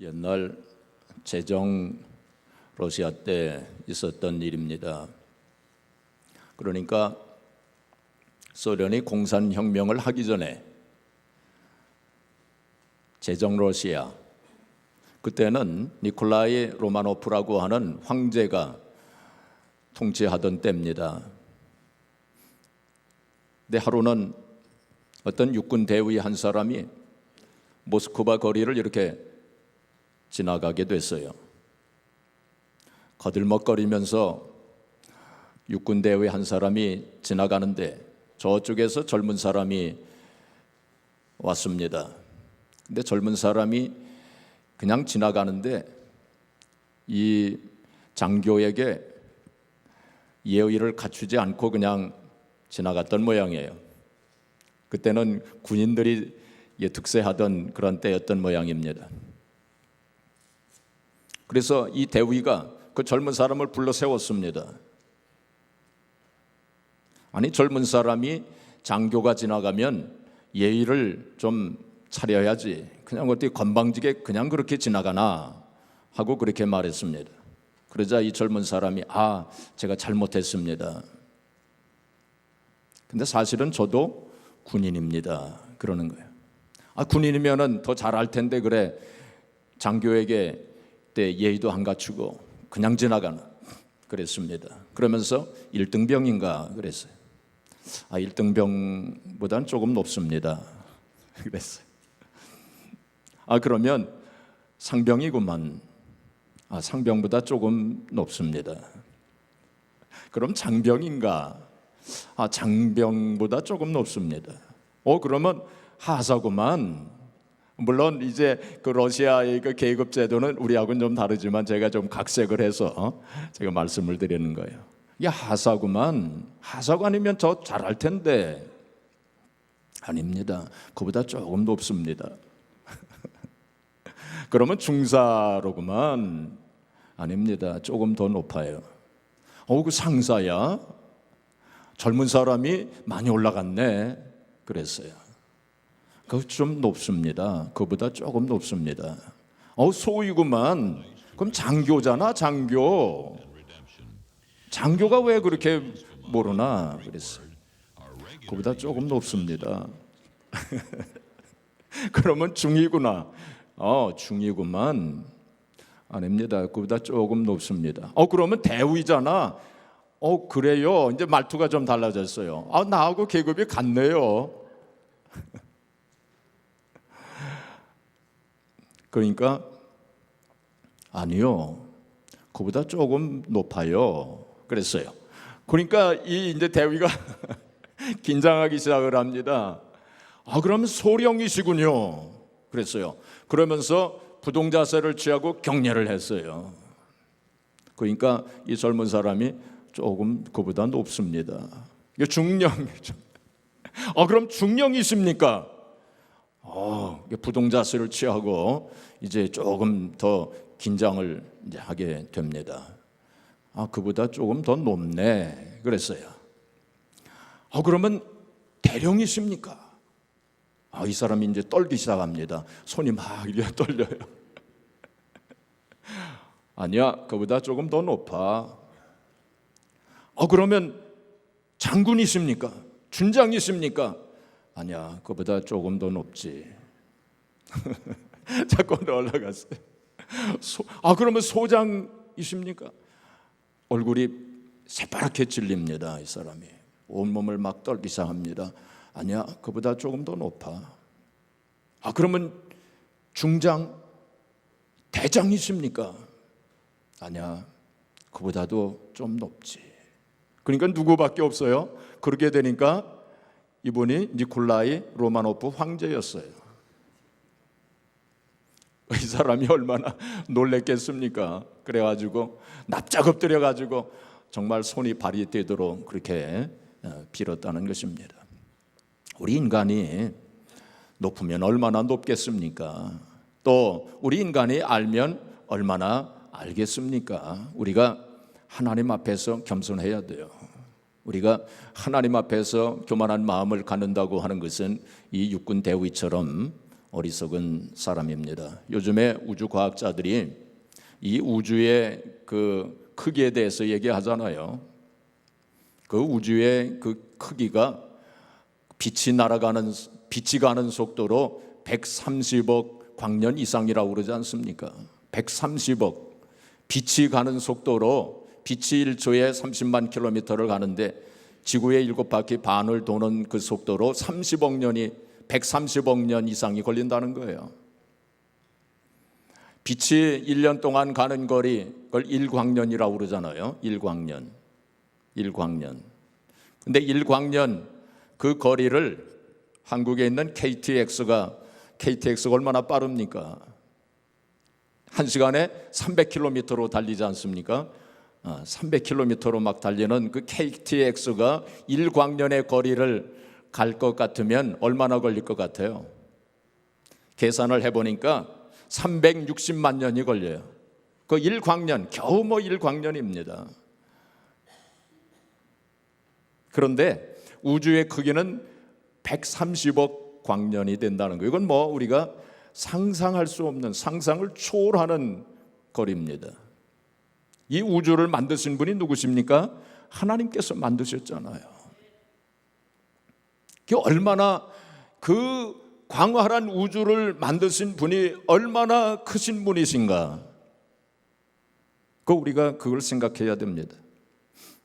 옛날 제정 러시아 때 있었던 일입니다. 그러니까 소련이 공산혁명을 하기 전에 제정 러시아, 그때는 니콜라이 로마노프라고 하는 황제가 통치하던 때입니다. 근데 하루는 어떤 육군 대위 한 사람이 모스크바 거리를 이렇게 지나가게 됐어요. 거들먹거리면서 육군 대위 한 사람이 지나가는데 저쪽에서 젊은 사람이 왔습니다. 근데 젊은 사람이 그냥 지나가는데 이 장교에게 예의를 갖추지 않고 그냥 지나갔던 모양이에요. 그때는 군인들이 특세하던 그런 때였던 모양입니다. 그래서 이 대위가 그 젊은 사람을 불러 세웠습니다. 아니, 젊은 사람이 장교가 지나가면 예의를 좀 차려야지, 그냥 어떻게 건방지게 그냥 그렇게 지나가나 하고 그렇게 말했습니다. 그러자 이 젊은 사람이 제가 잘못했습니다. 근데 사실은 저도 군인입니다. 그러는 거예요. 군인이면은 더 잘할 텐데 그래, 장교에게 때 예의도 안 갖추고 그냥 지나가나 그랬습니다. 그러면서 1등병인가 그랬어요. 1등병보다는 조금 높습니다. 그랬어요. 그러면 상병이구만. 상병보다 조금 높습니다. 그럼 장병인가? 장병보다 조금 높습니다. 그러면 하사구만. 물론 이제 그 러시아의 그 계급 제도는 우리하고는 좀 다르지만 제가 좀 각색을 해서 제가 말씀을 드리는 거예요. 하사구만. 하사가 아니면 저 잘할 텐데. 아닙니다. 그보다 조금 높습니다. 그러면 중사로구만. 아닙니다. 조금 더 높아요. 그 상사야? 젊은 사람이 많이 올라갔네. 그랬어요. 그거 좀 높습니다. 그보다 조금 높습니다. 소위구만. 그럼 장교잖아, 장교. 장교가 왜 그렇게 모르나 그랬어요. 그보다 조금 높습니다. 그러면 중이구나. 중이구만. 아닙니다. 그보다 조금 높습니다. 그러면 대위잖아. 그래요. 이제 말투가 좀 달라졌어요. 나하고 계급이 같네요. 그러니까 아니요. 그보다 조금 높아요. 그랬어요. 그러니까 이 이제 대위가 긴장하기 시작을 합니다. 그러면 소령이시군요. 그랬어요. 그러면서 부동자세를 취하고 경례를 했어요. 그러니까 이 젊은 사람이 조금 그보다 높습니다. 이게 중령이죠. 그럼 중령이십니까? 부동자세를 취하고 이제 조금 더 긴장을 이제 하게 됩니다. 그보다 조금 더 높네. 그랬어요. 그러면 대령이십니까? 이 사람이 이제 떨기 시작합니다. 손이 막 이렇게 떨려요. 아니야, 그보다 조금 더 높아. 그러면 장군이십니까? 준장이십니까? 아니야, 그보다 조금 더 높지. 자꾸 올라갔어요. 그러면 소장이십니까? 얼굴이 새파랗게 질립니다. 이 사람이 온몸을 막 떨기 시작합니다. 아니야, 그보다 조금 더 높아. 그러면 중장, 대장이십니까? 아니야, 그보다도 좀 높지. 그러니까 누구밖에 없어요. 그렇게 되니까 이분이 니콜라이 로마노프 황제였어요. 이 사람이 얼마나 놀랬겠습니까? 그래가지고 납작 엎드려가지고 정말 손이 발이 되도록 그렇게 빌었다는 것입니다. 우리 인간이 높으면 얼마나 높겠습니까? 또 우리 인간이 알면 얼마나 알겠습니까? 우리가 하나님 앞에서 겸손해야 돼요. 우리가 하나님 앞에서 교만한 마음을 갖는다고 하는 것은 이 육군 대위처럼 어리석은 사람입니다. 요즘에 우주 과학자들이 이 우주의 그 크기에 대해서 얘기하잖아요. 그 우주의 그 크기가 빛이 가는 속도로 130억 광년 이상이라고 그러지 않습니까? 130억. 빛이 가는 속도로 빛이 1초에 30만 킬로미터를 가는데 지구의 7바퀴 반을 도는 그 속도로 130억 년 이상이 걸린다는 거예요. 빛이 1년 동안 가는 거리, 그걸 1광년이라고 그러잖아요. 1광년. 근데 1광년 그 거리를 한국에 있는 KTX가 얼마나 빠릅니까? 1시간에 300km로 달리지 않습니까? 300km로 막 달리는 그 KTX가 1광년의 거리를 갈 것 같으면 얼마나 걸릴 것 같아요? 계산을 해보니까 360만 년이 걸려요. 그 1광년, 겨우 1광년입니다. 그런데 우주의 크기는 130억 광년이 된다는 거예요. 이건 우리가 상상할 수 없는, 상상을 초월하는 거리입니다. 이 우주를 만드신 분이 누구십니까? 하나님께서 만드셨잖아요. 얼마나 그 광활한 우주를 만드신 분이 얼마나 크신 분이신가? 우리가 그걸 생각해야 됩니다.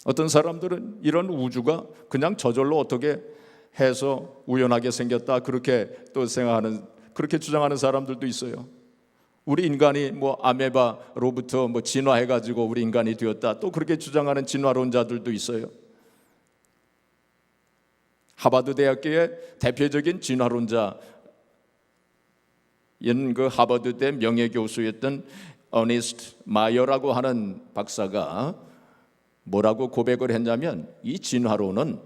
어떤 사람들은 이런 우주가 그냥 저절로 어떻게 해서 우연하게 생겼다 그렇게 또 생각하는, 그렇게 주장하는 사람들도 있어요. 우리 인간이 아메바로부터 진화해가지고 우리 인간이 되었다, 또 그렇게 주장하는 진화론자들도 있어요. 하버드 대학교의 대표적인 진화론자인 그 하버드대 명예교수였던 어니스트 마이어라고 하는 박사가 뭐라고 고백을 했냐면, 이 진화론은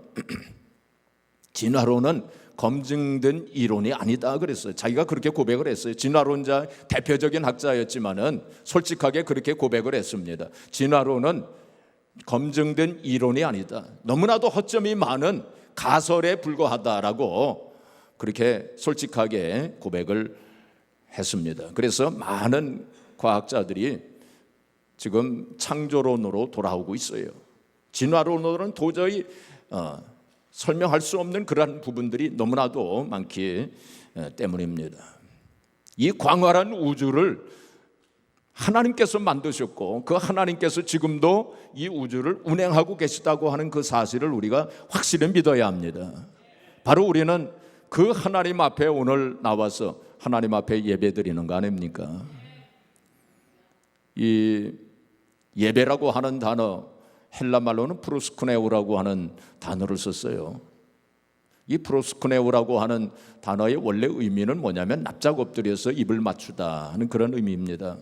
검증된 이론이 아니다 그랬어요. 자기가 그렇게 고백을 했어요. 진화론자 대표적인 학자였지만은 솔직하게 그렇게 고백을 했습니다. 진화론은 검증된 이론이 아니다. 너무나도 허점이 많은 가설에 불과하다라고 그렇게 솔직하게 고백을 했습니다. 그래서 많은 과학자들이 지금 창조론으로 돌아오고 있어요. 진화론으로는 도저히 설명할 수 없는 그러한 부분들이 너무나도 많기 때문입니다. 이 광활한 우주를 하나님께서 만드셨고, 그 하나님께서 지금도 이 우주를 운행하고 계시다고 하는 그 사실을 우리가 확실히 믿어야 합니다. 바로 우리는 그 하나님 앞에 오늘 나와서 하나님 앞에 예배드리는 거 아닙니까? 이 예배라고 하는 단어, 헬라 말로는 프로스쿠네오라고 하는 단어를 썼어요. 이 프로스쿠네오라고 하는 단어의 원래 의미는 뭐냐면 납작 엎드려서 입을 맞추다 하는 그런 의미입니다.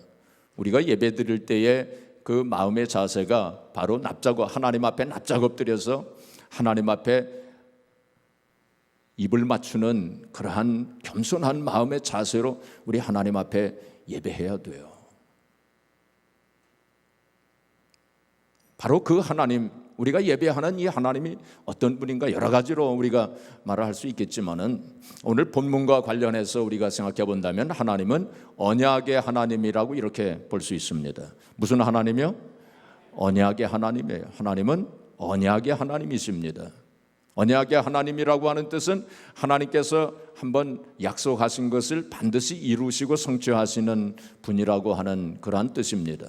우리가 예배 드릴 때의 그 마음의 자세가 바로 하나님 앞에 납작 엎드려서 하나님 앞에 입을 맞추는 그러한 겸손한 마음의 자세로 우리 하나님 앞에 예배해야 돼요. 바로 그 하나님, 우리가 예배하는 이 하나님이 어떤 분인가 여러 가지로 우리가 말을 할 수 있겠지만은, 오늘 본문과 관련해서 우리가 생각해 본다면 하나님은 언약의 하나님이라고 이렇게 볼 수 있습니다. 무슨 하나님이요? 언약의 하나님이에요. 하나님은 언약의 하나님이십니다. 언약의 하나님이라고 하는 뜻은 하나님께서 한번 약속하신 것을 반드시 이루시고 성취하시는 분이라고 하는 그러한 뜻입니다.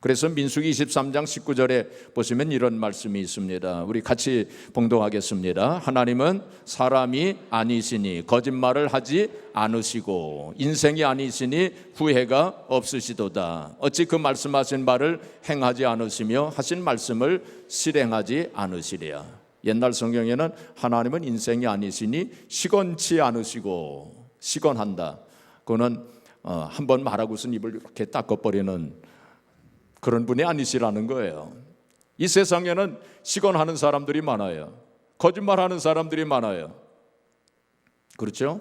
그래서 민수기 23장 19절에 보시면 이런 말씀이 있습니다. 우리 같이 봉독하겠습니다. 하나님은 사람이 아니시니 거짓말을 하지 않으시고 인생이 아니시니 후회가 없으시도다. 어찌 그 말씀하신 바를 행하지 않으시며 하신 말씀을 실행하지 않으시랴. 옛날 성경에는 하나님은 인생이 아니시니 시건치 않으시고, 시건한다, 그거는 한번 말하고선 입을 이렇게 닦아버리는 그런 분이 아니시라는 거예요. 이 세상에는 시건하는 사람들이 많아요. 거짓말하는 사람들이 많아요. 그렇죠?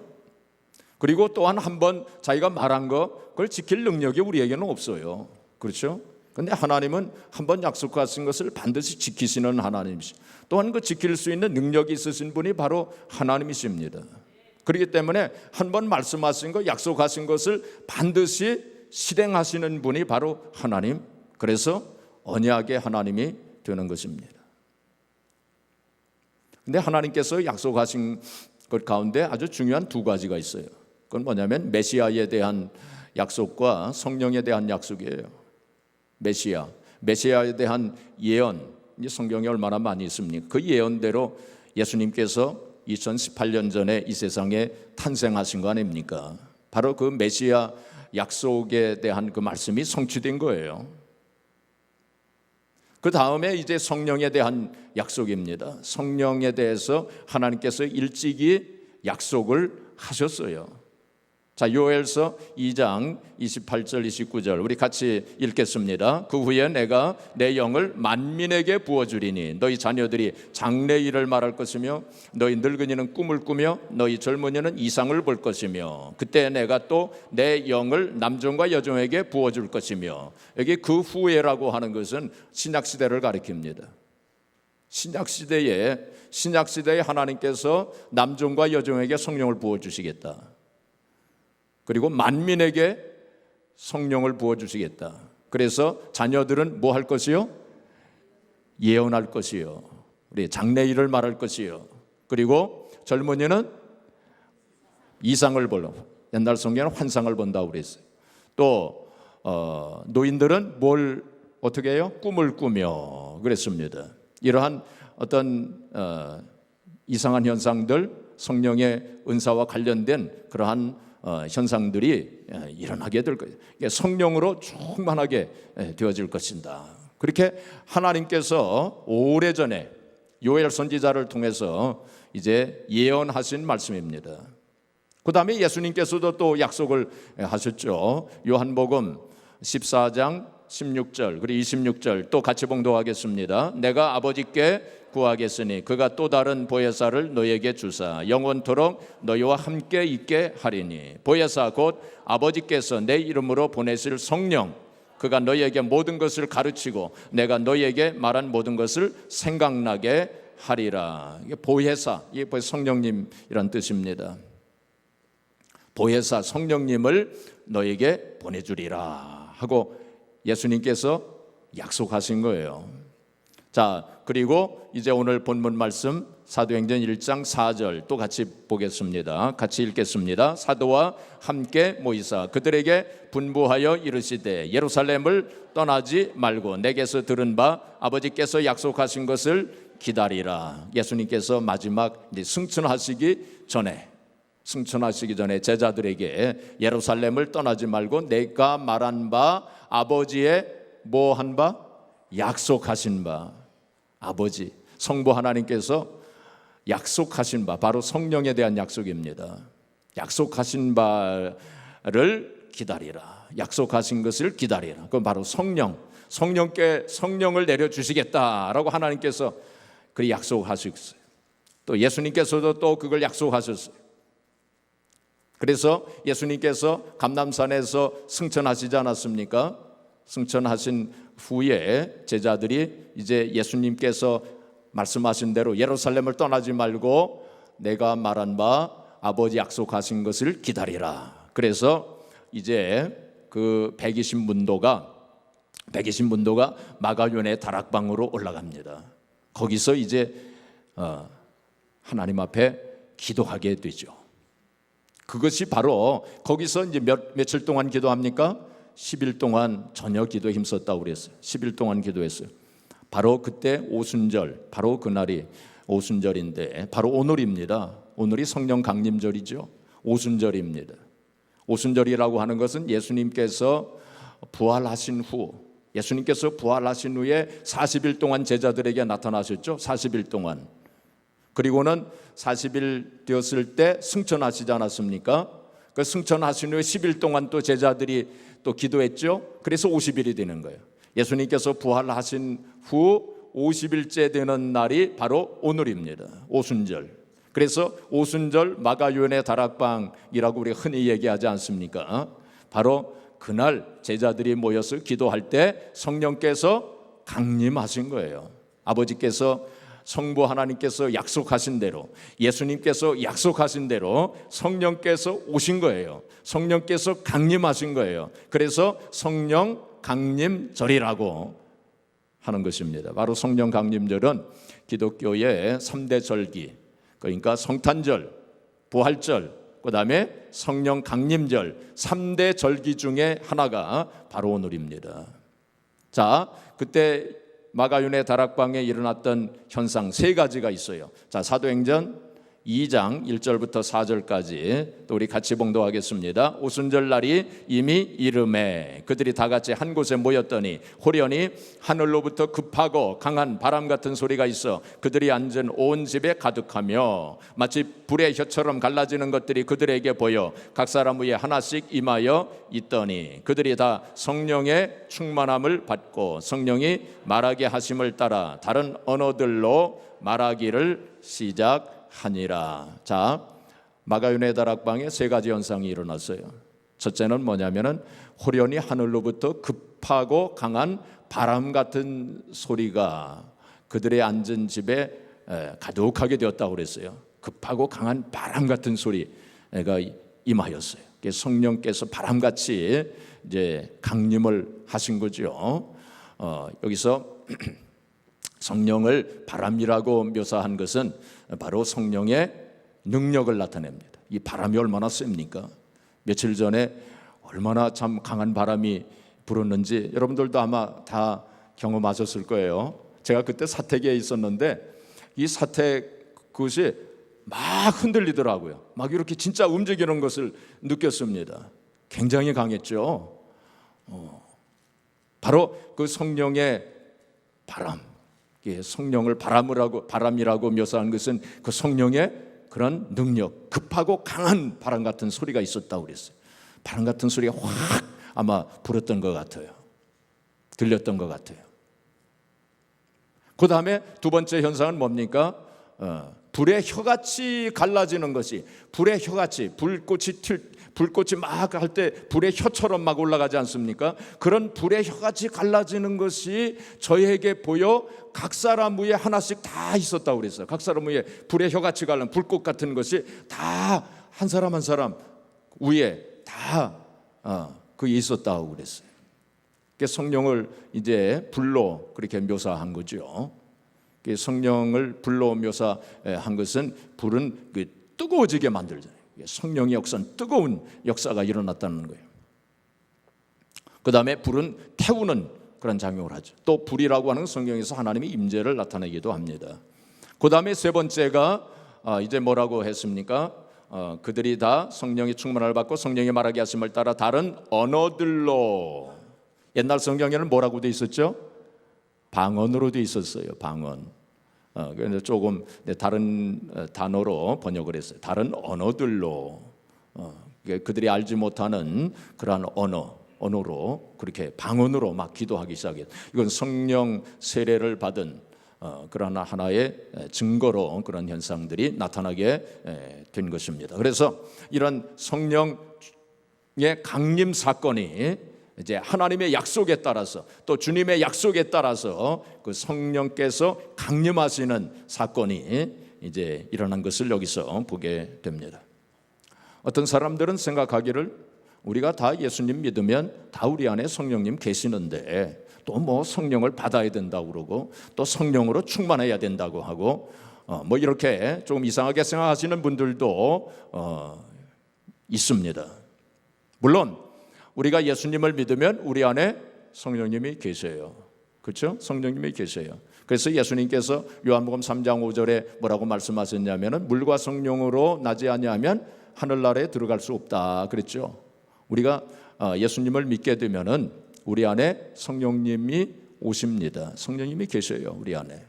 그리고 또한 한번 자기가 말한 그걸 지킬 능력이 우리에게는 없어요. 그렇죠? 그런데 하나님은 한번 약속하신 것을 반드시 지키시는 하나님이시죠. 또한 그 지킬 수 있는 능력이 있으신 분이 바로 하나님이십니다. 그렇기 때문에 한번 말씀하신 것, 약속하신 것을 반드시 실행하시는 분이 바로 하나님, 그래서 언약의 하나님이 되는 것입니다. 근데 하나님께서 약속하신 것 가운데 아주 중요한 두 가지가 있어요. 그건 뭐냐면 메시아에 대한 약속과 성령에 대한 약속이에요. 메시아에 대한 예언, 성경에 얼마나 많이 있습니까? 그 예언대로 예수님께서 2018년 전에 이 세상에 탄생하신 거 아닙니까? 바로 그 메시아 약속에 대한 그 말씀이 성취된 거예요. 그 다음에 이제 성령에 대한 약속입니다. 성령에 대해서 하나님께서 일찍이 약속을 하셨어요. 자, 요엘서 2장 28절 29절 우리 같이 읽겠습니다. 그 후에 내가 내 영을 만민에게 부어주리니 너희 자녀들이 장래일을 말할 것이며 너희 늙은이는 꿈을 꾸며 너희 젊은이는 이상을 볼 것이며 그때 내가 또 내 영을 남종과 여종에게 부어줄 것이며, 여기 그 후에라고 하는 것은 신약시대를 가리킵니다. 신약시대에 하나님께서 남종과 여종에게 성령을 부어주시겠다. 그리고 만민에게 성령을 부어주시겠다. 그래서 자녀들은 뭐 할 것이요? 예언할 것이요. 우리 장래일을 말할 것이요. 그리고 젊은이는 이상을 보려. 옛날 성경은 환상을 본다고 그랬어요. 또 노인들은 뭘 어떻게 해요? 꿈을 꾸며 그랬습니다. 이러한 어떤 이상한 현상들, 성령의 은사와 관련된 그러한 현상들이 일어나게 될 거예요. 성령으로 충만하게 되어질 것이다. 그렇게 하나님께서 오래전에 요엘 선지자를 통해서 이제 예언하신 말씀입니다. 그 다음에 예수님께서도 또 약속을 하셨죠. 요한복음 14장 16절 그리고 26절 또 같이 봉독하겠습니다. 내가 아버지께 구하겠으니 그가 또 다른 보혜사를 너희에게 주사 영원토록 너희와 함께 있게 하리니 보혜사 곧 아버지께서 내 이름으로 보내실 성령, 그가 너희에게 모든 것을 가르치고 내가 너희에게 말한 모든 것을 생각나게 하리라. 이게 보혜사, 이게 성령님이란 뜻입니다. 보혜사 성령님을 너희에게 보내주리라 하고 예수님께서 약속하신 거예요. 자, 그리고 이제 오늘 본문 말씀 사도행전 1장 4절 또 같이 보겠습니다. 같이 읽겠습니다. 사도와 함께 모이사 그들에게 분부하여 이르시되 예루살렘을 떠나지 말고 내게서 들은 바 아버지께서 약속하신 것을 기다리라. 예수님께서 마지막 승천하시기 전에 제자들에게 예루살렘을 떠나지 말고 내가 말한 바 아버지의 뭐한 바? 약속하신 바, 아버지 성부 하나님께서 약속하신 바, 바로 성령에 대한 약속입니다. 약속하신 바를 기다리라. 약속하신 것을 기다리라. 그건 바로 성령께 성령을 내려주시겠다라고 하나님께서 그 약속하셨어요. 또 예수님께서도 또 그걸 약속하셨어요. 그래서 예수님께서 감람산에서 승천하시지 않았습니까? 승천하신 후에 제자들이 이제 예수님께서 말씀하신 대로 예루살렘을 떠나지 말고 내가 말한 바 아버지 약속하신 것을 기다리라. 그래서 이제 그 120문도가 마가윤의 다락방으로 올라갑니다. 거기서 이제 하나님 앞에 기도하게 되죠. 그것이 바로 거기서 이제 며칠 동안 기도합니까? 10일 동안 저녁 기도에 힘썼다고 그랬어요. 10일 동안 기도했어요. 바로 그때 오순절, 바로 그날이 오순절인데 바로 오늘입니다. 오늘이 성령 강림절이죠. 오순절입니다. 오순절이라고 하는 것은 예수님께서 부활하신 후에 40일 동안 제자들에게 나타나셨죠. 40일 동안. 그리고는 40일 되었을 때 승천하시지 않았습니까? 그 승천하신 후에 10일 동안 또 제자들이 또 기도했죠. 그래서 50일이 되는 거예요. 예수님께서 부활하신 후 50일째 되는 날이 바로 오늘입니다. 오순절. 그래서 오순절 마가윤의 다락방이라고 우리가 흔히 얘기하지 않습니까? 바로 그날 제자들이 모여서 기도할 때 성령께서 강림하신 거예요. 아버지께서 성부 하나님께서 약속하신 대로, 예수님께서 약속하신 대로 성령께서 오신 거예요. 성령께서 강림하신 거예요. 그래서 성령 강림절이라고 하는 것입니다. 바로 성령 강림절은 기독교의 3대 절기, 그러니까 성탄절, 부활절, 그 다음에 성령 강림절, 3대 절기 중에 하나가 바로 오늘입니다. 자, 그때 마가윤의 다락방에 일어났던 현상 3가지가 있어요. 자, 사도행전 2장 1절부터 4절까지 또 우리 같이 봉독하겠습니다. 오순절 날이 이미 이름에 그들이 다 같이 한 곳에 모였더니 호련히 하늘로부터 급하고 강한 바람 같은 소리가 있어 그들이 앉은 온 집에 가득하며 마치 불의 혀처럼 갈라지는 것들이 그들에게 보여 각 사람 위에 하나씩 임하여 있더니 그들이 다 성령의 충만함을 받고 성령이 말하게 하심을 따라 다른 언어들로 말하기를 시작하니라. 자, 마가윤의 다락방에 3가지 현상이 일어났어요. 첫째는 뭐냐면은 호련히 하늘로부터 급하고 강한 바람 같은 소리가 그들의 앉은 집에 가득하게 되었다고 그랬어요. 급하고 강한 바람 같은 소리가 임하였어요. 성령께서 바람같이 이제 강림을 하신 거죠. 여기서 성령을 바람이라고 묘사한 것은 바로 성령의 능력을 나타냅니다. 이 바람이 얼마나 셉니까? 며칠 전에 얼마나 참 강한 바람이 불었는지 여러분들도 아마 다 경험하셨을 거예요. 제가 그때 사택에 있었는데 이 사택 그것이 막 흔들리더라고요. 막 이렇게 진짜 움직이는 것을 느꼈습니다. 굉장히 강했죠. 바로 그 성령의 바람, 성령을 바람이라고 묘사한 것은 그 성령의 그런 능력, 급하고 강한 바람 같은 소리가 있었다고 그랬어요. 바람 같은 소리가 확 아마 불었던 것 같아요. 들렸던 것 같아요. 그 다음에 2번째 현상은 뭡니까? 불의 혀같이 갈라지는 것이, 불의 혀같이, 불꽃이 막 할 때 불의 혀처럼 막 올라가지 않습니까? 그런 불의 혀같이 갈라지는 것이 저에게 보여 각 사람 위에 하나씩 다 있었다고 그랬어요. 각 사람 위에 불의 혀같이 갈라는 불꽃 같은 것이 다 한 사람 한 사람 위에 다 그게 있었다고 그랬어요. 성령을 이제 불로 그렇게 묘사한 거죠. 성령을 불로 묘사한 것은 불은 뜨거워지게 만들잖아요. 성령의 역사는 뜨거운 역사가 일어났다는 거예요. 그 다음에 불은 태우는 그런 작용을 하죠. 또 불이라고 하는 성경에서 하나님의 임재를 나타내기도 합니다. 그 다음에 3번째가 이제 뭐라고 했습니까? 그들이 다 성령의 충만을 받고 성령이 말하게 하심을 따라 다른 언어들로, 옛날 성경에는 뭐라고 돼 있었죠? 방언으로 돼 있었어요. 방언. 그런데 조금 다른 단어로 번역을 했어요. 다른 언어들로, 그들이 알지 못하는 그러한 언어로 그렇게 방언으로 막 기도하기 시작해요. 이건 성령 세례를 받은 그러한 하나의 증거로 그런 현상들이 나타나게 된 것입니다. 그래서 이런 성령의 강림 사건이 이제 하나님의 약속에 따라서 또 주님의 약속에 따라서 그 성령께서 강림하시는 사건이 이제 일어난 것을 여기서 보게 됩니다. 어떤 사람들은 생각하기를 우리가 다 예수님 믿으면 다 우리 안에 성령님 계시는데 또 뭐 성령을 받아야 된다고 그러고 또 성령으로 충만해야 된다고 하고 뭐 이렇게 좀 이상하게 생각하시는 분들도 있습니다. 물론 우리가 예수님을 믿으면 우리 안에 성령님이 계세요. 그렇죠? 성령님이 계세요. 그래서 예수님께서 요한복음 3장 5절에 뭐라고 말씀하셨냐면은 물과 성령으로 나지 아니하면 하늘나라에 들어갈 수 없다 그랬죠. 우리가 예수님을 믿게 되면은 우리 안에 성령님이 오십니다. 성령님이 계셔요. 우리 안에.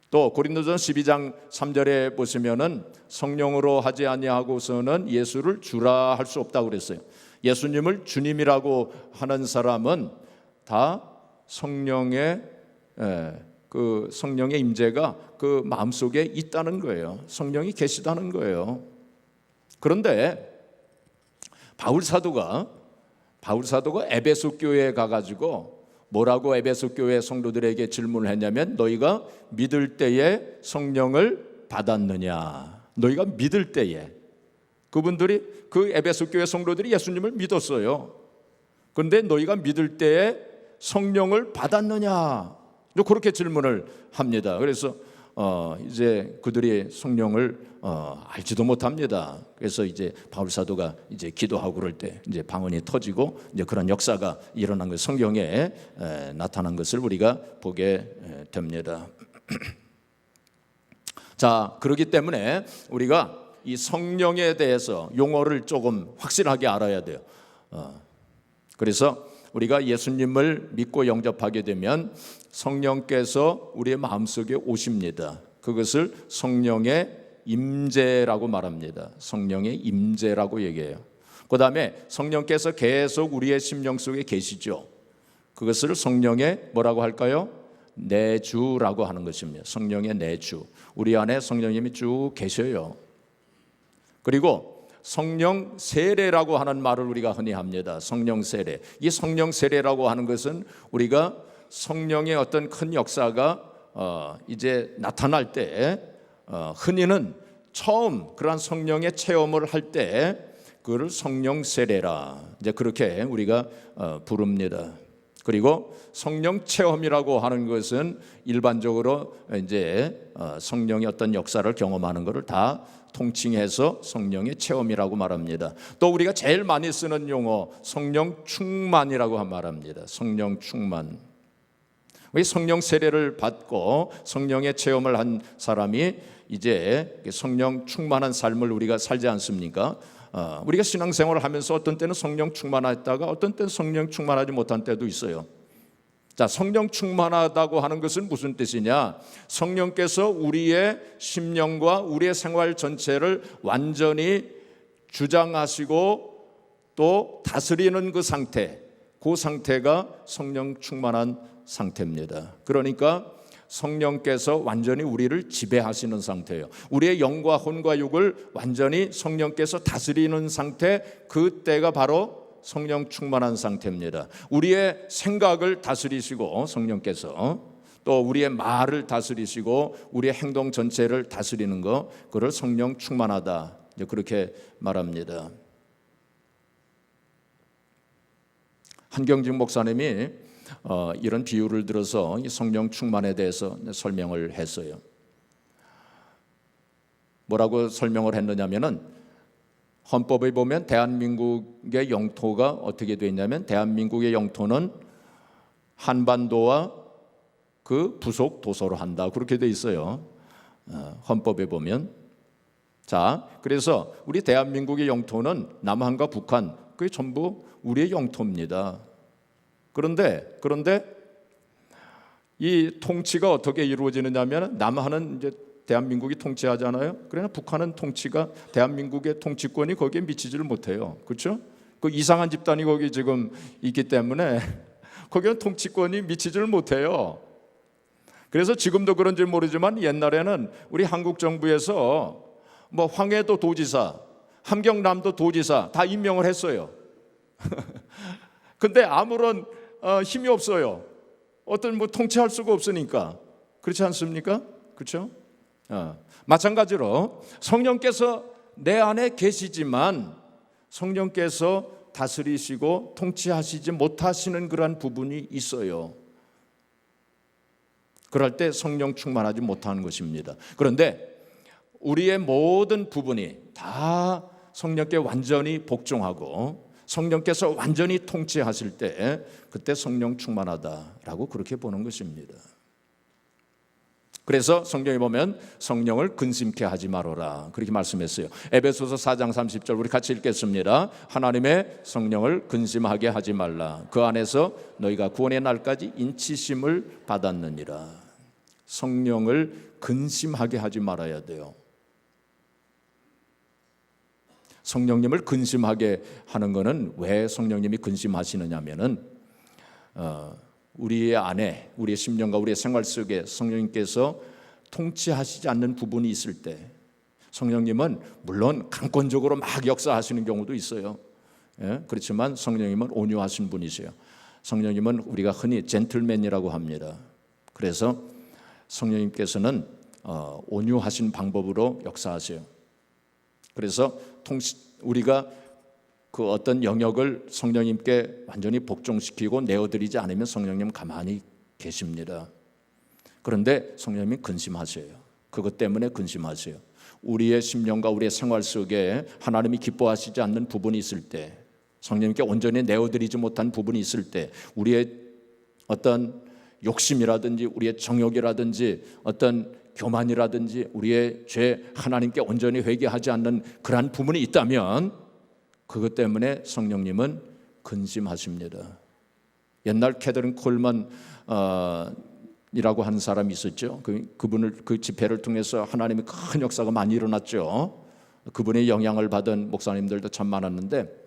또 고린도전 12장 3절에 보시면은 성령으로 하지 아니하고서는 예수를 주라 할 수 없다고 그랬어요. 예수님을 주님이라고 하는 사람은 다 성령의 그 성령의 임재가 그 마음속에 있다는 거예요. 성령이 계시다는 거예요. 그런데 바울 사도가 에베소 교회에 가가지고 뭐라고 에베소 교회 성도들에게 질문을 했냐면 너희가 믿을 때에 성령을 받았느냐. 너희가 믿을 때에. 그분들이 그 에베소 교회 성도들이 예수님을 믿었어요. 그런데 너희가 믿을 때에 성령을 받았느냐. 그렇게 질문을 합니다. 그래서 이제 그들이 성령을 알지도 못합니다. 그래서 이제 바울 사도가 이제 기도하고 그럴 때 이제 방언이 터지고 이제 그런 역사가 일어난 것, 성경에 나타난 것을 우리가 보게 됩니다. 자, 그렇기 때문에 우리가 이 성령에 대해서 용어를 조금 확실하게 알아야 돼요. 그래서 우리가 예수님을 믿고 영접하게 되면 성령께서 우리의 마음속에 오십니다. 그것을 성령의 임재라고 말합니다. 성령의 임재라고 얘기해요. 그 다음에 성령께서 계속 우리의 심령 속에 계시죠. 그것을 성령의 뭐라고 할까요? 내주라고 하는 것입니다. 성령의 내주. 우리 안에 성령님이 쭉 계셔요. 그리고 성령 세례라고 하는 말을 우리가 흔히 합니다. 성령 세례. 이 성령 세례라고 하는 것은 우리가 성령의 어떤 큰 역사가 이제 나타날 때 흔히는 처음 그러한 성령의 체험을 할 때 그걸 성령 세례라 이제 그렇게 우리가 부릅니다. 그리고 성령 체험이라고 하는 것은 일반적으로 이제 성령의 어떤 역사를 경험하는 것을 다 통칭해서 성령의 체험이라고 말합니다. 또 우리가 제일 많이 쓰는 용어 성령 충만이라고 말합니다. 성령 충만. 왜 성령 세례를 받고 성령의 체험을 한 사람이 이제 성령 충만한 삶을 우리가 살지 않습니까? 우리가 신앙생활을 하면서 어떤 때는 성령 충만했다가 어떤 때는 성령 충만하지 못한 때도 있어요. 자, 성령 충만하다고 하는 것은 무슨 뜻이냐? 성령께서 우리의 심령과 우리의 생활 전체를 완전히 주장하시고 또 다스리는 그 상태, 그 상태가 성령 충만한 상태입니다. 그러니까 성령께서 완전히 우리를 지배하시는 상태예요. 우리의 영과 혼과 육을 완전히 성령께서 다스리는 상태, 그때가 바로 성령 충만한 상태입니다. 우리의 생각을 다스리시고 성령께서 또 우리의 말을 다스리시고 우리의 행동 전체를 다스리는 것, 그걸 성령 충만하다 그렇게 말합니다. 한경직 목사님이 이런 비유를 들어서 성령 충만에 대해서 설명을 했어요. 뭐라고 설명을 했느냐면은 헌법에 보면 대한민국의 영토가 어떻게 되어 있냐면 대한민국의 영토는 한반도와 그 부속 도서로 한다 그렇게 되어 있어요. 헌법에 보면. 자, 그래서 우리 대한민국의 영토는 남한과 북한 그게 전부 우리의 영토입니다. 그런데 이 통치가 어떻게 이루어지느냐면 남한은 이제 대한민국이 통치하잖아요. 그러나 북한은 통치가 대한민국의 통치권이 거기에 미치지를 못해요. 그렇죠? 그 이상한 집단이 거기 지금 있기 때문에 거기는 통치권이 미치지를 못해요. 그래서 지금도 그런지 모르지만 옛날에는 우리 한국 정부에서 뭐 황해도 도지사, 함경남도 도지사 다 임명을 했어요. 근데 아무런 힘이 없어요. 어떤 뭐 통치할 수가 없으니까. 그렇지 않습니까? 그렇죠? 마찬가지로 성령께서 내 안에 계시지만 성령께서 다스리시고 통치하시지 못하시는 그러한 부분이 있어요. 그럴 때 성령 충만하지 못하는 것입니다. 그런데 우리의 모든 부분이 다 성령께 완전히 복종하고 성령께서 완전히 통치하실 때 그때 성령 충만하다라고 그렇게 보는 것입니다. 그래서 성경에 보면 성령을 근심케 하지 마라 그렇게 말씀했어요. 에베소서 4장 30절 우리 같이 읽겠습니다. 하나님의 성령을 근심하게 하지 말라. 그 안에서 너희가 구원의 날까지 인치심을 받았느니라. 성령을 근심하게 하지 말아야 돼요. 성령님을 근심하게 하는 것은 왜 성령님이 근심하시느냐면은 우리의 안에 우리의 심령과 우리의 생활 속에 성령님께서 통치하시지 않는 부분이 있을 때 성령님은 물론 강권적으로 막 역사하시는 경우도 있어요. 그렇지만 성령님은 온유하신 분이세요. 성령님은 우리가 흔히 젠틀맨이라고 합니다. 그래서 성령님께서는 온유하신 방법으로 역사하세요. 그래서 우리가 그 어떤 영역을 성령님께 완전히 복종시키고 내어드리지 않으면 성령님 가만히 계십니다. 그런데 성령님이 근심하세요. 그것 때문에 근심하세요. 우리의 심령과 우리의 생활 속에 하나님이 기뻐하시지 않는 부분이 있을 때, 성령님께 온전히 내어드리지 못한 부분이 있을 때, 우리의 어떤 욕심이라든지 우리의 정욕이라든지 어떤 교만이라든지 우리의 죄, 하나님께 온전히 회개하지 않는 그러한 부분이 있다면 그것 때문에 성령님은 근심하십니다. 옛날 캐더린 콜만 이라고 하는 사람이 있었죠. 그분을 그 집회를 통해서 하나님의 큰 역사가 많이 일어났죠. 그분의 영향을 받은 목사님들도 참 많았는데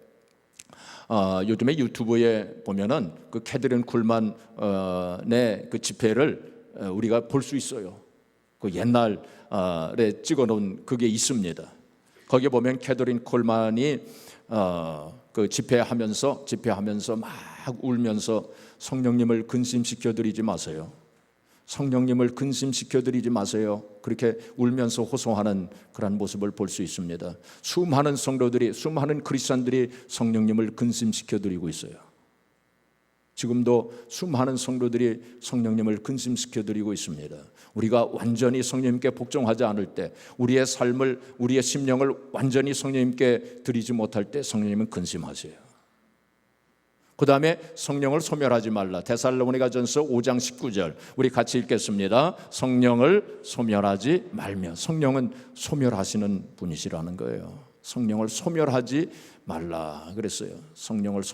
요즘에 유튜브에 보면은 그 캐더린 쿨만의 그 집회를 우리가 볼 수 있어요. 그 옛날에 찍어놓은 그게 있습니다. 거기에 보면 캐더린 콜만이 그 집회하면서 막 울면서 성령님을 근심시켜 드리지 마세요. 성령님을 근심시켜 드리지 마세요. 그렇게 울면서 호소하는 그런 모습을 볼 수 있습니다. 수많은 성도들이, 수많은 크리스찬들이 성령님을 근심시켜 드리고 있어요. 지금도 수많은 성도들이 성령님을 근심시켜 드리고 있습니다. 우리가 완전히 성령님께 복종하지 않을 때, 우리의 삶을, 우리의 심령을 완전히 성령님께 드리지 못할 때 성령님은 근심하세요. 그 다음에 성령을 소멸하지 말라. 데살로니가전서 5장 19절 우리 같이 읽겠습니다. 성령을 소멸하지 말며. 성령은 소멸하시는 분이시라는 거예요. 성령을 소멸하지 말라 그랬어요. 성령을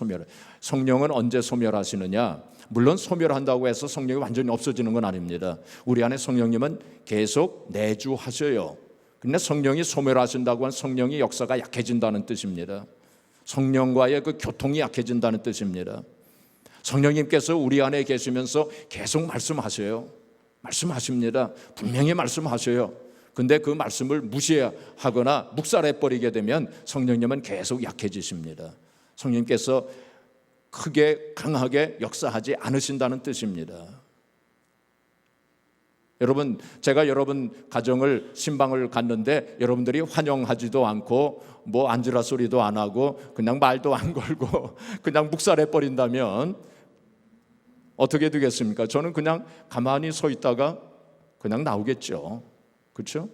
성령은 언제 소멸하시느냐? 물론 소멸한다고 해서 성령이 완전히 없어지는 건 아닙니다. 우리 안에 성령님은 계속 내주하셔요. 근데 성령이 소멸하신다고 하면 성령의 역사가 약해진다는 뜻입니다. 성령과의 그 교통이 약해진다는 뜻입니다. 성령님께서 우리 안에 계시면서 계속 말씀하셔요. 말씀하십니다. 분명히 말씀하셔요. 근데 그 말씀을 무시하거나 묵살해버리게 되면 성령님은 계속 약해지십니다. 성령님께서 크게 강하게 역사하지 않으신다는 뜻입니다. 여러분, 제가 여러분 가정을 신방을 갔는데 여러분들이 환영하지도 않고 뭐 앉으라 소리도 안 하고 그냥 말도 안 걸고 그냥 묵살해 버린다면 어떻게 되겠습니까? 저는 그냥 가만히 서 있다가 그냥 나오겠죠. 그렇죠?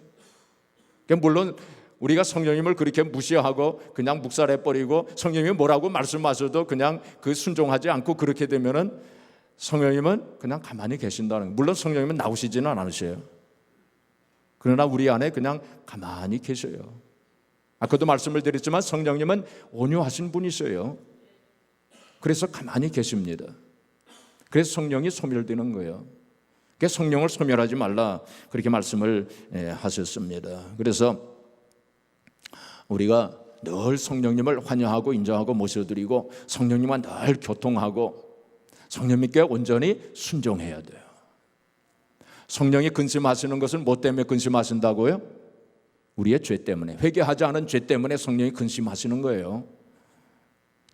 물론 우리가 성령님을 그렇게 무시하고 그냥 묵살해 버리고 성령님이 뭐라고 말씀하셔도 그냥 그 순종하지 않고 그렇게 되면은 성령님은 그냥 가만히 계신다는 거예요. 물론 성령님은 나오시지는 않으셔요. 그러나 우리 안에 그냥 가만히 계셔요. 아까도 말씀을 드렸지만 성령님은 온유하신 분이셔요. 그래서 가만히 계십니다. 그래서 성령이 소멸되는 거예요. 그래서 성령을 소멸하지 말라 그렇게 말씀을 하셨습니다. 그래서 우리가 늘 성령님을 환영하고 인정하고 모셔드리고 성령님과 늘 교통하고 성령님께 온전히 순종해야 돼요. 성령이 근심하시는 것은 뭐 때문에 근심하신다고요? 우리의 죄 때문에, 회개하지 않은 죄 때문에 성령이 근심하시는 거예요.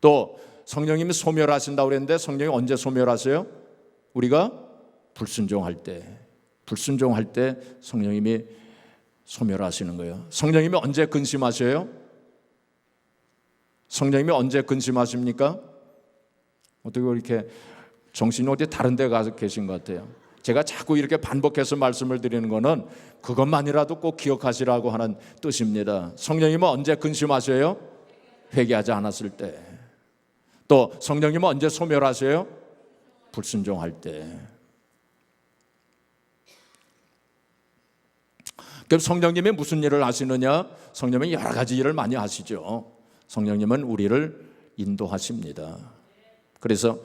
또 성령님이 소멸하신다고 그랬는데 성령이 언제 소멸하세요? 우리가 불순종할 때 성령님이 소멸하시는 거예요. 성령님이 언제 근심하셔요? 성령님이 언제 근심하십니까? 어떻게 이렇게 정신이 어디 다른 데 가서 계신 것 같아요. 제가 자꾸 이렇게 반복해서 말씀을 드리는 것은 그것만이라도 꼭 기억하시라고 하는 뜻입니다. 성령님은 언제 근심하셔요? 회개하지 않았을 때. 또 성령님은 언제 소멸하셔요? 불순종할 때. 그럼 성령님이 무슨 일을 하시느냐? 성령님이 여러 가지 일을 많이 하시죠. 성령님은 우리를 인도하십니다. 그래서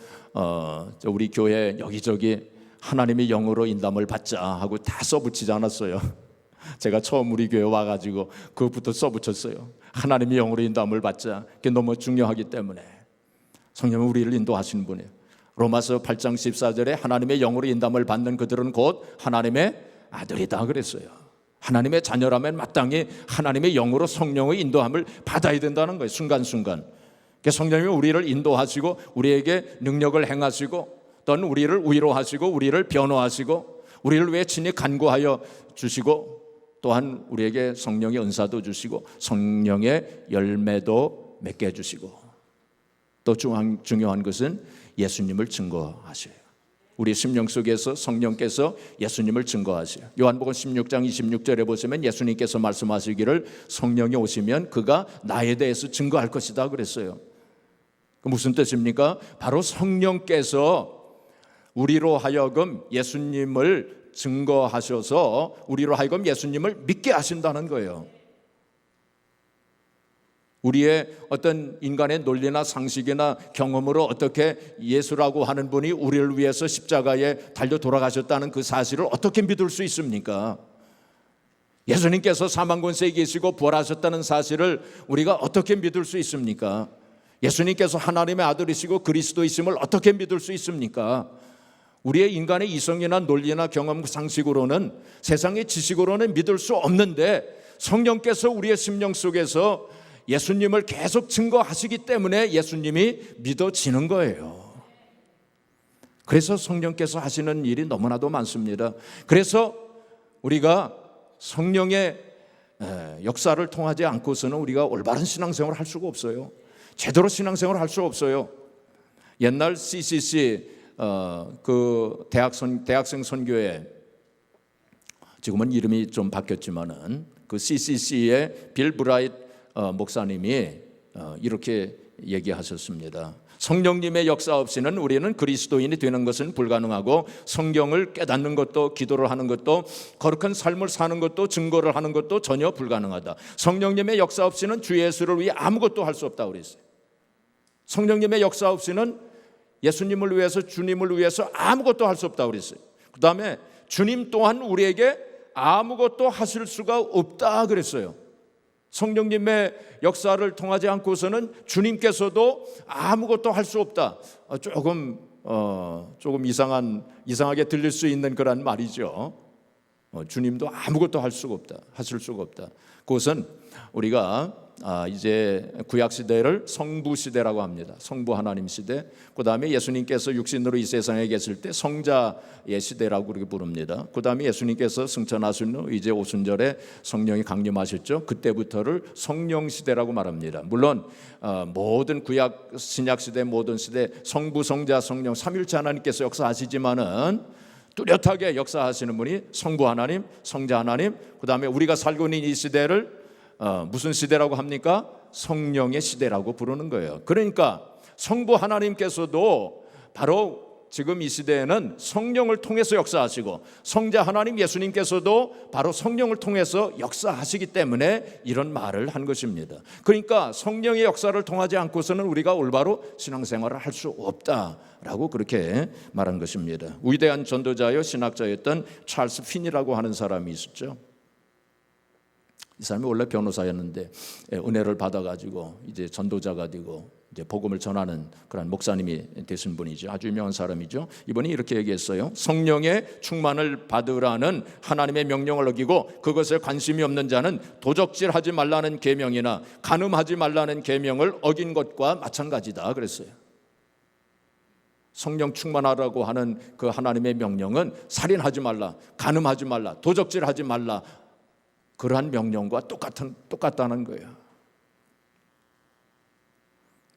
우리 교회 여기저기 하나님의 영으로 인도함을 받자 하고 다 써붙이지 않았어요. 제가 처음 우리 교회 와가지고 그것부터 써붙였어요. 하나님의 영으로 인도함을 받자. 그게 너무 중요하기 때문에. 성령은 우리를 인도하시는 분이에요. 로마서 8장 14절에 하나님의 영으로 인도함을 받는 그들은 곧 하나님의 아들이다 그랬어요. 하나님의 자녀라면 마땅히 하나님의 영으로 성령의 인도함을 받아야 된다는 거예요. 순간순간. 성령님이 우리를 인도하시고 우리에게 능력을 행하시고 또는 우리를 위로하시고 우리를 변호하시고 우리를 위해 친히 간구하여 주시고 또한 우리에게 성령의 은사도 주시고 성령의 열매도 맺게 해주시고 또 중요한 것은 예수님을 증거하셔요. 우리 심령 속에서 성령께서 예수님을 증거하세요. 요한복음 16장 26절에 보시면 예수님께서 말씀하시기를 성령이 오시면 그가 나에 대해서 증거할 것이다 그랬어요. 무슨 뜻입니까? 바로 성령께서 우리로 하여금 예수님을 증거하셔서 우리로 하여금 예수님을 믿게 하신다는 거예요. 우리의 어떤 인간의 논리나 상식이나 경험으로 어떻게 예수라고 하는 분이 우리를 위해서 십자가에 달려 돌아가셨다는 그 사실을 어떻게 믿을 수 있습니까? 예수님께서 사망 권세에 계시고 부활하셨다는 사실을 우리가 어떻게 믿을 수 있습니까? 예수님께서 하나님의 아들이시고 그리스도이심을 어떻게 믿을 수 있습니까? 우리의 인간의 이성이나 논리나 경험 상식으로는 세상의 지식으로는 믿을 수 없는데 성령께서 우리의 심령 속에서 예수님을 계속 증거하시기 때문에 예수님이 믿어지는 거예요. 그래서 성령께서 하시는 일이 너무나도 많습니다. 그래서 우리가 성령의 역사를 통하지 않고서는 우리가 올바른 신앙생활을 할 수가 없어요. 제대로 신앙생활을 할 수 없어요. 옛날 CCC 그 대학생 선교회, 지금은 이름이 좀 바뀌었지만은 그 CCC의 빌 브라이트 목사님이 이렇게 얘기하셨습니다. 성령님의 역사 없이는 우리는 그리스도인이 되는 것은 불가능하고 성경을 깨닫는 것도 기도를 하는 것도 거룩한 삶을 사는 것도 증거를 하는 것도 전혀 불가능하다. 성령님의 역사 없이는 주 예수를 위해 아무것도 할 수 없다고 그랬어요. 성령님의 역사 없이는 예수님을 위해서 주님을 위해서 아무것도 할 수 없다고 그랬어요. 그 다음에 주님 또한 우리에게 아무것도 하실 수가 없다 그랬어요. 성령님의 역사를 통하지 않고서는 주님께서도 아무것도 할 수 없다. 조금 이상하게 들릴 수 있는 그런 말이죠. 주님도 아무것도 하실 수가 없다. 그것은 우리가 이제 구약 시대를 성부 시대라고 합니다. 성부 하나님 시대. 그다음에 예수님께서 육신으로 이 세상에 계실 때 성자의 시대라고 그렇게 부릅니다. 그다음에 예수님께서 승천하신 후 이제 오순절에 성령이 강림하셨죠. 그때부터를 성령 시대라고 말합니다. 물론 모든 구약 신약 시대 모든 시대 성부 성자 성령 삼위일체 하나님께서 역사하시지만은 뚜렷하게 역사하시는 분이 성부 하나님, 성자 하나님, 그다음에 우리가 살고 있는 이 시대를 무슨 시대라고 합니까? 성령의 시대라고 부르는 거예요. 그러니까 성부 하나님께서도 바로 지금 이 시대에는 성령을 통해서 역사하시고 성자 하나님 예수님께서도 바로 성령을 통해서 역사하시기 때문에 이런 말을 한 것입니다. 그러니까 성령의 역사를 통하지 않고서는 우리가 올바로 신앙생활을 할 수 없다라고 그렇게 말한 것입니다. 위대한 전도자여 신학자였던 찰스 핀이라고 하는 사람이 있었죠. 이 사람이 원래 변호사였는데 은혜를 받아가지고 이제 전도자가 되고 이제 복음을 전하는 그런 목사님이 되신 분이죠. 아주 유명한 사람이죠. 이분이 이렇게 얘기했어요. 성령의 충만을 받으라는 하나님의 명령을 어기고 그것에 관심이 없는 자는 도적질하지 말라는 계명이나 간음하지 말라는 계명을 어긴 것과 마찬가지다 그랬어요. 성령 충만하라고 하는 그 하나님의 명령은 살인하지 말라, 간음하지 말라, 도적질하지 말라, 그러한 명령과 똑같다는 거예요.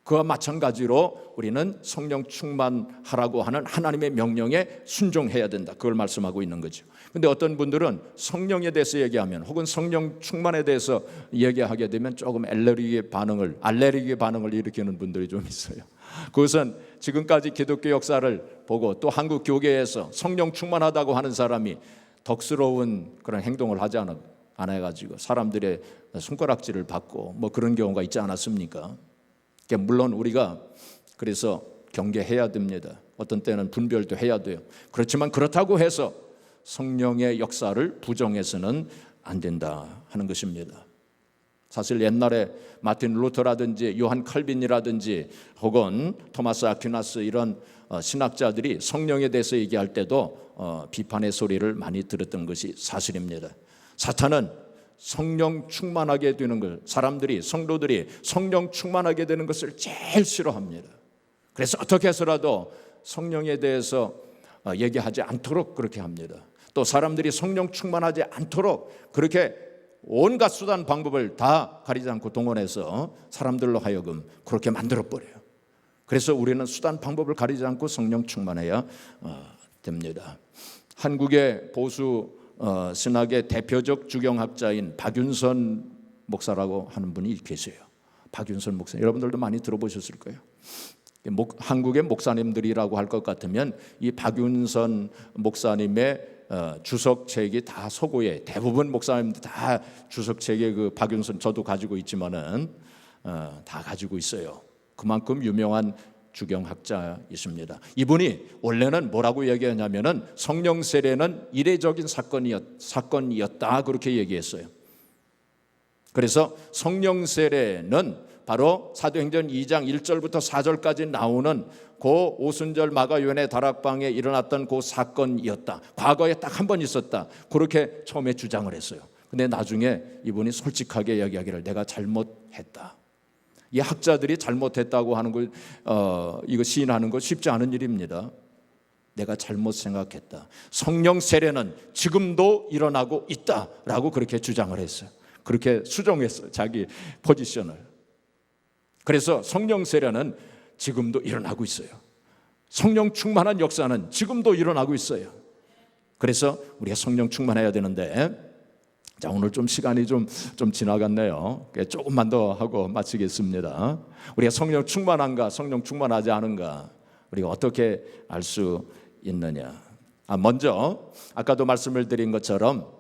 그와 마찬가지로 우리는 성령 충만하라고 하는 하나님의 명령에 순종해야 된다. 그걸 말씀하고 있는 거죠. 그런데 어떤 분들은 성령에 대해서 얘기하면 혹은 성령 충만에 대해서 얘기하게 되면 조금 알레르기의 반응을 일으키는 분들이 좀 있어요. 그것은 지금까지 기독교 역사를 보고 또 한국 교계에서 성령 충만하다고 하는 사람이 덕스러운 그런 행동을 하지 안 해가지고 사람들의 손가락질을 받고 뭐 그런 경우가 있지 않았습니까? 물론 우리가 그래서 경계해야 됩니다. 어떤 때는 분별도 해야 돼요. 그렇지만 그렇다고 해서 성령의 역사를 부정해서는 안 된다 하는 것입니다. 사실 옛날에 마틴 루터라든지 요한 칼빈이라든지 혹은 토마스 아퀴나스 이런 신학자들이 성령에 대해서 얘기할 때도 비판의 소리를 많이 들었던 것이 사실입니다. 사탄은 성령 충만하게 되는 것, 사람들이 성도들이 성령 충만하게 되는 것을 제일 싫어합니다. 그래서 어떻게 해서라도 성령에 대해서 얘기하지 않도록 그렇게 합니다. 또 사람들이 성령 충만하지 않도록 그렇게 온갖 수단 방법을 다 가리지 않고 동원해서 사람들로 하여금 그렇게 만들어버려요. 그래서 우리는 수단 방법을 가리지 않고 성령 충만해야 됩니다. 한국의 보수 신학의 대표적 주경학자인 박윤선 목사라고 하는 분이 계세요. 박윤선 목사, 여러분들도 많이 들어보셨을 거예요. 한국의 목사님들이라고 할 것 같으면 이 박윤선 목사님의 주석책이 다 서고에, 대부분 목사님들 다 주석책에 그 박윤선, 저도 가지고 있지만은 다 가지고 있어요. 그만큼 유명한 주경학자이십니다. 이분이 원래는 뭐라고 얘기하냐면은 성령 세례는 이례적인 사건이었다 그렇게 얘기했어요. 그래서 성령 세례는 바로 사도행전 2장 1절부터 4절까지 나오는 그 오순절 마가요한의 다락방에 일어났던 그 사건이었다. 과거에 딱 한 번 있었다. 그렇게 처음에 주장을 했어요. 근데 나중에 이분이 솔직하게 이야기하기를 내가 잘못했다. 이 학자들이 잘못했다고 하는 걸 이거 시인하는 거 쉽지 않은 일입니다. 내가 잘못 생각했다. 성령 세례는 지금도 일어나고 있다라고 그렇게 주장을 했어요. 그렇게 수정했어요. 자기 포지션을. 그래서 성령 세례는 지금도 일어나고 있어요. 성령 충만한 역사는 지금도 일어나고 있어요. 그래서 우리가 성령 충만해야 되는데, 자, 오늘 좀 시간이 좀 지나갔네요. 조금만 더 하고 마치겠습니다. 우리가 성령 충만한가, 성령 충만하지 않은가, 우리가 어떻게 알 수 있느냐? 먼저 아까도 말씀을 드린 것처럼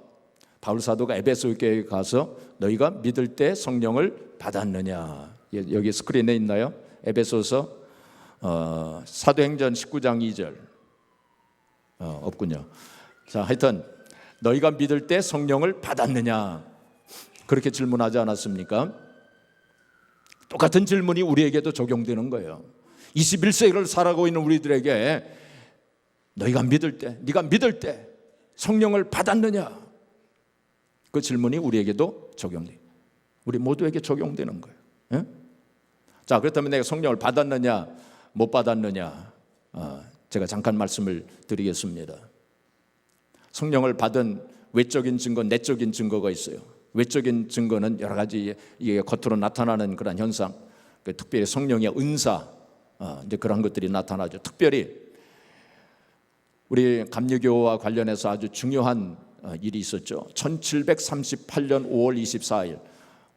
바울 사도가 에베소 교회에 가서 너희가 믿을 때 성령을 받았느냐? 여기 스크린에 있나요? 에베소서 사도행전 19장 2절 없군요. 자, 하여튼 너희가 믿을 때 성령을 받았느냐? 그렇게 질문하지 않았습니까? 똑같은 질문이 우리에게도 적용되는 거예요. 21세기를 살아가고 있는 우리들에게 너희가 믿을 때, 네가 믿을 때 성령을 받았느냐? 그 질문이 우리에게도 적용돼요. 우리 모두에게 적용되는 거예요. 예? 자, 그렇다면 내가 성령을 받았느냐 못 받았느냐, 제가 잠깐 말씀을 드리겠습니다. 성령을 받은 외적인 증거, 내적인 증거가 있어요. 외적인 증거는 여러 가지 이게 겉으로 나타나는 그런 현상, 특별히 성령의 은사, 이제 그런 것들이 나타나죠. 특별히 우리 감리교와 관련해서 아주 중요한 일이 있었죠. 1738년 5월 24일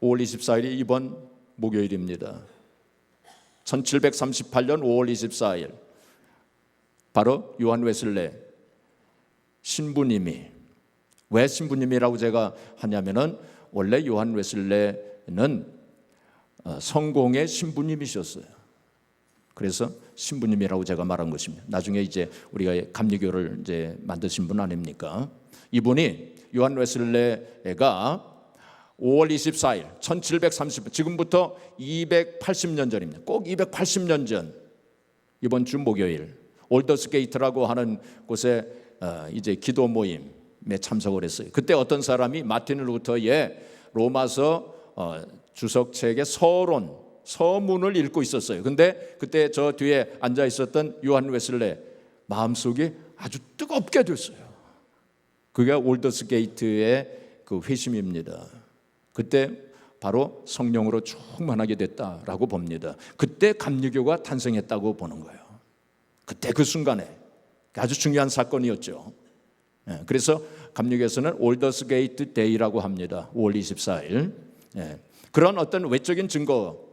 5월 24일이 이번 목요일입니다. 1738년 5월 24일 바로 요한 웨슬레 신부님이, 왜 신부님이라고 제가 하냐면은 원래 요한 웨슬레는 성공의 신부님이셨어요. 그래서 신부님이라고 제가 말한 것입니다. 나중에 이제 우리가 감리교를 이제 만드신 분 아닙니까? 이분이 요한 웨슬레가 5월 24일 1730, 지금부터 280년 전입니다. 꼭 280년 전 이번 주 목요일 올더스 게이트라고 하는 곳에 이제 기도 모임에 참석을 했어요. 그때 어떤 사람이 마틴 루터의 로마서 주석책의 서문을 읽고 있었어요. 근데 그때 저 뒤에 앉아 있었던 요한 웨슬레 마음속이 아주 뜨겁게 됐어요. 그게 올더스 게이트의 그 회심입니다. 그때 바로 성령으로 충만하게 됐다라고 봅니다. 그때 감리교가 탄생했다고 보는 거예요. 그때 그 순간에 아주 중요한 사건이었죠. 그래서 감리교에서는 올더스 게이트 데이라고 합니다. 5월 24일. 그런 어떤 외적인 증거,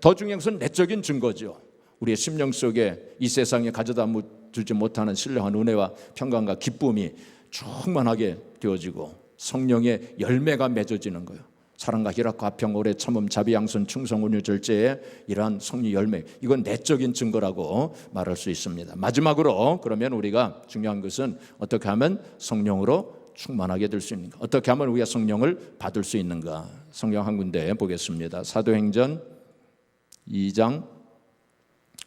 더 중요한 것은 내적인 증거죠. 우리의 심령 속에 이 세상에 가져다 주지 못하는 신령한 은혜와 평강과 기쁨이 충만하게 되어지고 성령의 열매가 맺어지는 거예요. 사랑과 희락과 화평, 오래 참음, 자비, 양선, 충성, 온유, 절제의 이러한 성령 열매, 이건 내적인 증거라고 말할 수 있습니다. 마지막으로 그러면 우리가 중요한 것은 어떻게 하면 성령으로 충만하게 될 수 있는가, 어떻게 하면 우리가 성령을 받을 수 있는가. 성경 한 군데 보겠습니다. 사도행전 2장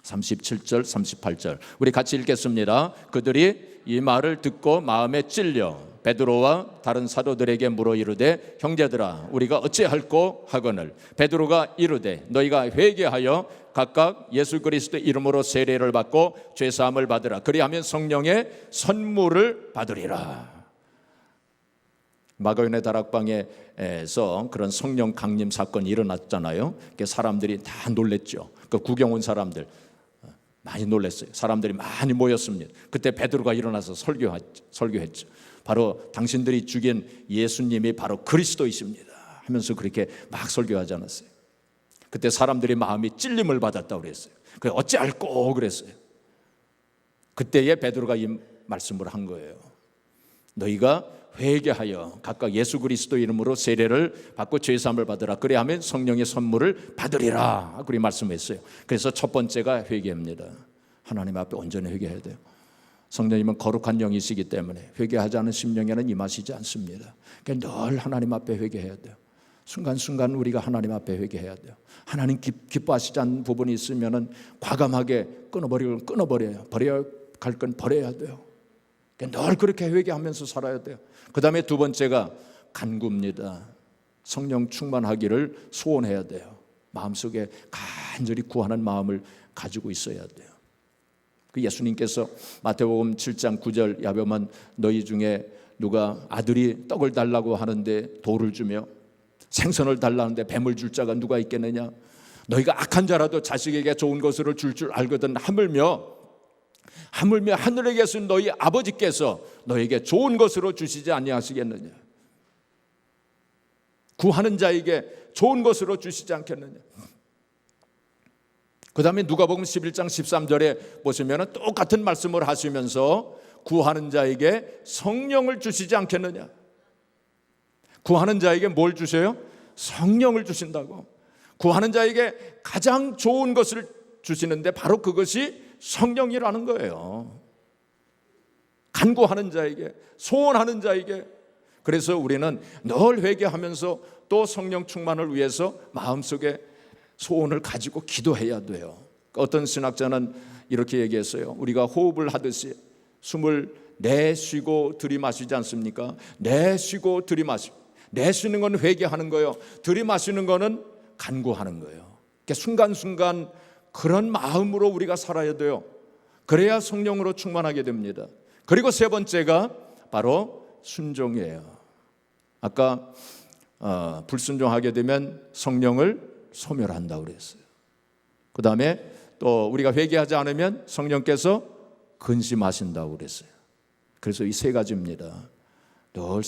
37절 38절 우리 같이 읽겠습니다. 그들이 이 말을 듣고 마음에 찔려 베드로와 다른 사도들에게 물어 이르되 형제들아 우리가 어찌할꼬 하거늘 베드로가 이르되 너희가 회개하여 각각 예수 그리스도의 이름으로 세례를 받고 죄 사함을 받으라. 그리하면 성령의 선물을 받으리라. 마가윤의 다락방에서 그런 성령 강림 사건이 일어났잖아요. 사람들이 다 놀랬죠. 그 구경 온 사람들 많이 놀랐어요. 사람들이 많이 모였습니다. 그때 베드로가 일어나서 설교했죠. 바로 당신들이 죽인 예수님이 바로 그리스도이십니다 하면서 그렇게 막 설교하지 않았어요. 그때 사람들이 마음이 찔림을 받았다고 그랬어요. 그래 어찌할꼬 그랬어요. 그때에 베드로가 이 말씀을 한 거예요. 너희가 회개하여 각각 예수 그리스도 이름으로 세례를 받고 죄사함을 받으라. 그래야 하면 성령의 선물을 받으리라. 그렇게 말씀했어요. 그래서 첫 번째가 회개입니다. 하나님 앞에 온전히 회개해야 돼요. 성령님은 거룩한 영이시기 때문에 회개하지 않은 심령에는 임하시지 않습니다. 그러니까 늘 하나님 앞에 회개해야 돼요. 순간순간 우리가 하나님 앞에 회개해야 돼요. 하나님 기뻐하시지 않는 부분이 있으면 과감하게 끊어버리면 끊어버려요. 버려야 갈 건 버려야 돼요. 그러니까 늘 그렇게 회개하면서 살아야 돼요. 그 다음에 두 번째가 간구입니다. 성령 충만하기를 소원해야 돼요. 마음속에 간절히 구하는 마음을 가지고 있어야 돼요. 그 예수님께서 마태복음 7장 9절 야베만 너희 중에 누가 아들이 떡을 달라고 하는데 돌을 주며 생선을 달라는데 뱀을 줄 자가 누가 있겠느냐. 너희가 악한 자라도 자식에게 좋은 것을 줄 알거든 하물며 하늘에 계신 너희 아버지께서 너에게 좋은 것으로 주시지 아니하시겠느냐. 구하는 자에게 좋은 것으로 주시지 않겠느냐. 그 다음에 누가복음 11장 13절에 보시면 똑같은 말씀을 하시면서 구하는 자에게 성령을 주시지 않겠느냐. 구하는 자에게 뭘 주세요? 성령을 주신다고. 구하는 자에게 가장 좋은 것을 주시는데 바로 그것이 성령이라는 거예요. 간구하는 자에게, 소원하는 자에게. 그래서 우리는 늘 회개하면서 또 성령 충만을 위해서 마음속에 소원을 가지고 기도해야 돼요. 어떤 신학자는 이렇게 얘기했어요. 우리가 호흡을 하듯이 숨을 내쉬고 들이마시지 않습니까? 내쉬고 들이마시고, 내쉬는 건 회개하는 거예요. 들이마시는 거는 간구하는 거예요. 그러니까 순간순간 그런 마음으로 우리가 살아야 돼요. 그래야 성령으로 충만하게 됩니다. 그리고 세 번째가 바로 순종이에요. 아까 불순종하게 되면 성령을 소멸한다고 그랬어요. 그 다음에 또 우리가 회개하지 않으면 성령께서 근심하신다고 그랬어요. 그래서 이 세 가지입니다. 늘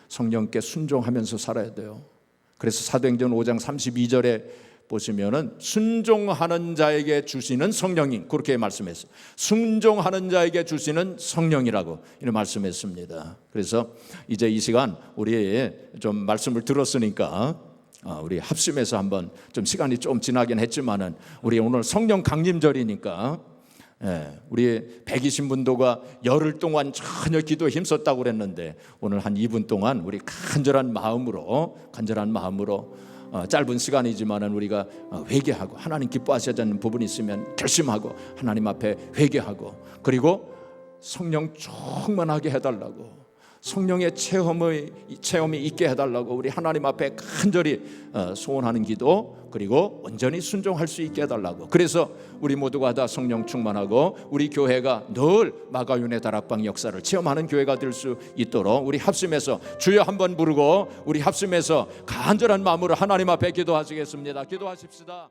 성령께 순종하면서 살아야 돼요. 그래서 사도행전 5장 32절에 보시면은 순종하는 자에게 주시는 성령이 그렇게 말씀했어요. 순종하는 자에게 주시는 성령이라고 이렇게 말씀했습니다. 그래서 이제 이 시간 우리 좀 말씀을 들었으니까 우리 합심해서 한번 좀 시간이 좀 지나긴 했지만은 우리 오늘 성령 강림절이니까 우리 120분도가 열흘 동안 전혀 기도에 힘썼다고 그랬는데 오늘 한 2분 동안 우리 간절한 마음으로 짧은 시간이지만은 우리가 회개하고 하나님 기뻐하시지 않는 부분이 있으면 결심하고 하나님 앞에 회개하고 그리고 성령 충만하게 해달라고 성령의 체험이 있게 해달라고 우리 하나님 앞에 간절히 소원하는 기도 그리고 온전히 순종할 수 있게 해달라고. 그래서 우리 모두가 다 성령 충만하고 우리 교회가 늘 마가윤의 다락방 역사를 체험하는 교회가 될 수 있도록 우리 합심해서 주여 한번 부르고 우리 합심해서 간절한 마음으로 하나님 앞에 기도하시겠습니다. 기도하십시다.